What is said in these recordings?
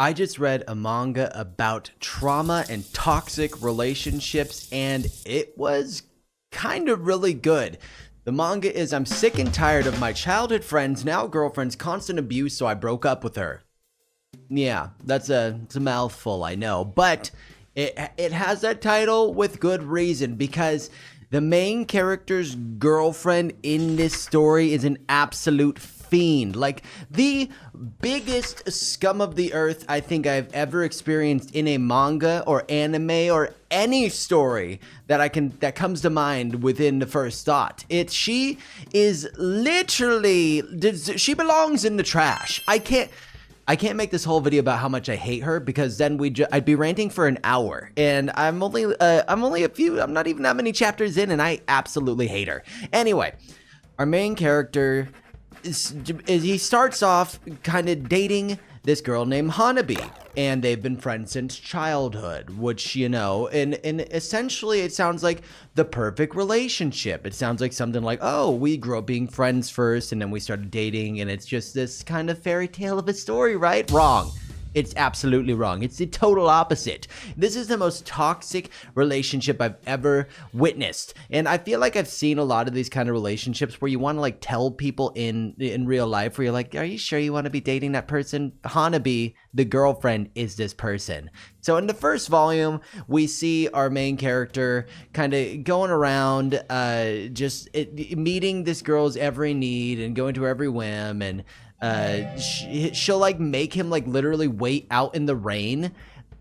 I just read a manga about trauma and toxic relationships, and it was kind of really good. The manga is I'm sick and tired of my childhood friend's now girlfriend's constant abuse, so I broke up with her. Yeah, it's a mouthful, I know, but it has that title with good reason because the main character's girlfriend in this story is an absolute fiend, like the biggest scum of the earth I think I've ever experienced in a manga or anime or any story that comes to mind within the first thought. She is literally, she belongs in the trash. I can't make this whole video about how much I hate her because then I'd be ranting for an hour, and I'm not even that many chapters in, and I absolutely hate her. Anyway, our main character he starts off kind of dating this girl named Hanabi, and they've been friends since childhood, which, and essentially it sounds like the perfect relationship. It sounds like something like, oh, we grew up being friends first, and then we started dating, and it's just this kind of fairy tale of a story, right? Wrong. It's absolutely wrong. It's the total opposite. This is the most toxic relationship I've ever witnessed. And I feel like I've seen a lot of these kind of relationships where you want to like tell people in real life where you're like, are you sure you want to be dating that person? Hanabi, the girlfriend, is this person. So in the first volume, we see our main character kind of going around meeting this girl's every need and going to her every whim, and she'll like make him like literally wait out in the rain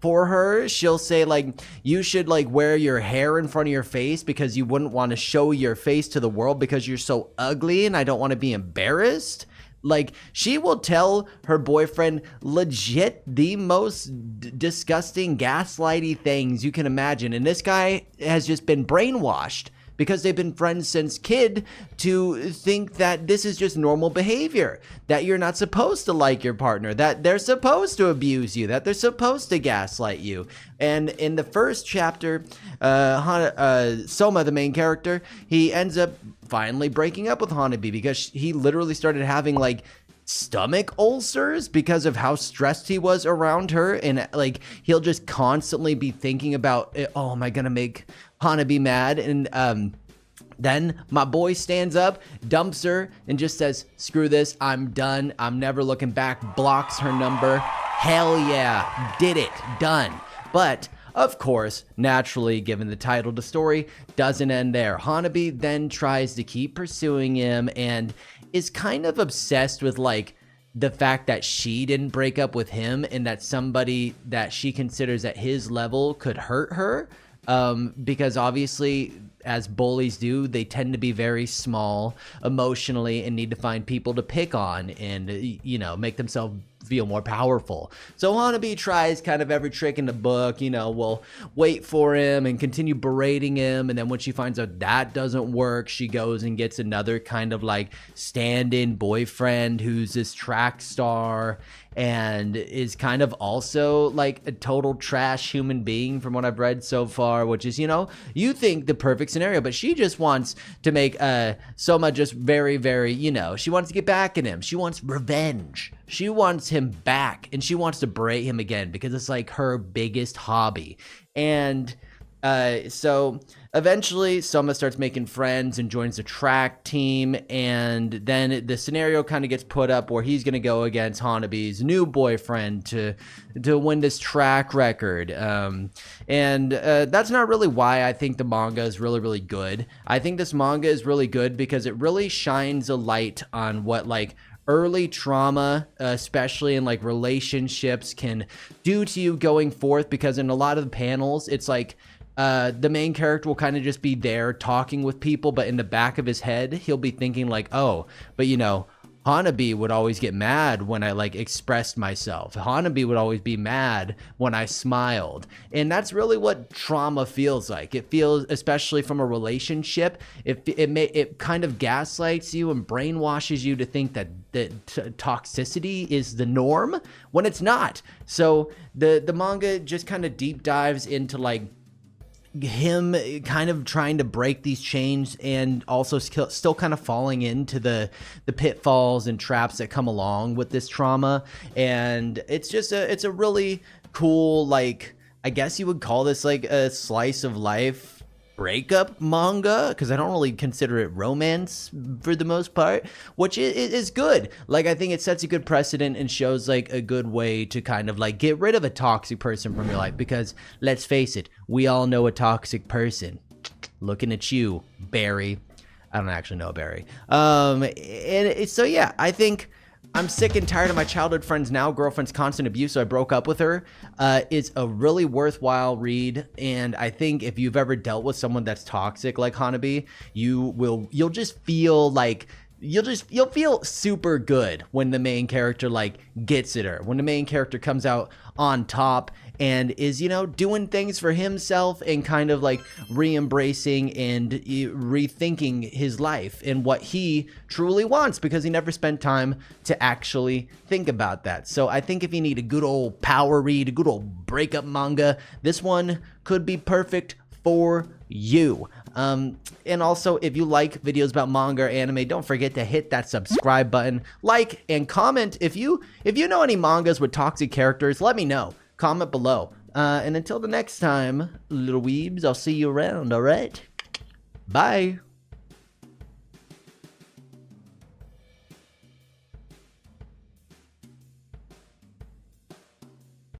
for her. She'll say like, you should like wear your hair in front of your face because you wouldn't want to show your face to the world because you're so ugly and I don't want to be embarrassed. Like, she will tell her boyfriend legit the most disgusting gaslighty things you can imagine, and this guy has just been brainwashed because they've been friends since kid to think that this is just normal behavior, that you're not supposed to like your partner, that they're supposed to abuse you, that they're supposed to gaslight you. And in the first chapter, Soma, the main character, he ends up finally breaking up with Hanabi because he literally started having like stomach ulcers because of how stressed he was around her, and like he'll just constantly be thinking about, oh, am I gonna make Hanabi mad? And then my boy stands up, dumps her, and just says, screw this, I'm done, I'm never looking back, blocks her number. Hell yeah, did it, done. But of course, naturally, given the title, the story doesn't end there. Hanabi then tries to keep pursuing him and is kind of obsessed with like the fact that she didn't break up with him and that somebody that she considers at his level could hurt her. Because obviously, as bullies do, they tend to be very small emotionally and need to find people to pick on and, make themselves feel more powerful. So Hanabi tries kind of every trick in the book, will wait for him and continue berating him. And then when she finds out that doesn't work, she goes and gets another kind of like stand-in boyfriend who's this track star and is kind of also like a total trash human being from what I've read so far, which is, you think the perfect scenario, but she just wants to make Soma just very, very, she wants to get back at him. She wants revenge. She wants him back, and she wants to berate him again because it's like her biggest hobby. And so eventually Soma starts making friends and joins the track team, and then the scenario kind of gets put up where he's going to go against Hanabi's new boyfriend to win this track record. And that's not really why I think the manga is really, really good. I think this manga is really good because it really shines a light on what like early trauma, especially in like relationships, can do to you going forth, because in a lot of the panels, it's like the main character will kind of just be there talking with people, but in the back of his head, he'll be thinking like, oh, but Hanabi would always get mad when I like expressed myself. Hanabi would always be mad when I smiled. And that's really what trauma feels like. It feels, especially from a relationship, it kind of gaslights you and brainwashes you to think that toxicity is the norm when it's not. So the manga just kind of deep dives into like him kind of trying to break these chains and also still kind of falling into the pitfalls and traps that come along with this trauma. And it's just it's a really cool, like, I guess you would call this like a slice of life breakup manga, because I don't really consider it romance for the most part, which is good. Like, I think it sets a good precedent and shows like a good way to kind of like get rid of a toxic person from your life, because let's face it, we all know a toxic person. Looking at you, Barry. I don't actually know Barry. So yeah, I think I'm sick and tired of my childhood friend's now girlfriend's constant abuse, so I broke up with her. It's a really worthwhile read, and I think if you've ever dealt with someone that's toxic like Hanabi, you'll just feel like you'll feel super good when the main character like gets at her, when the main character comes out on top and is, you know, doing things for himself and kind of like re-embracing and rethinking his life and what he truly wants, because he never spent time to actually think about that. So I think if you need a good old power read, a good old breakup manga, this one could be perfect for you. And also, if you like videos about manga or anime, don't forget to hit that subscribe button, like, and comment. If you know any mangas with toxic characters, let me know. Comment below. And until the next time, little weebs, I'll see you around, all right? Bye.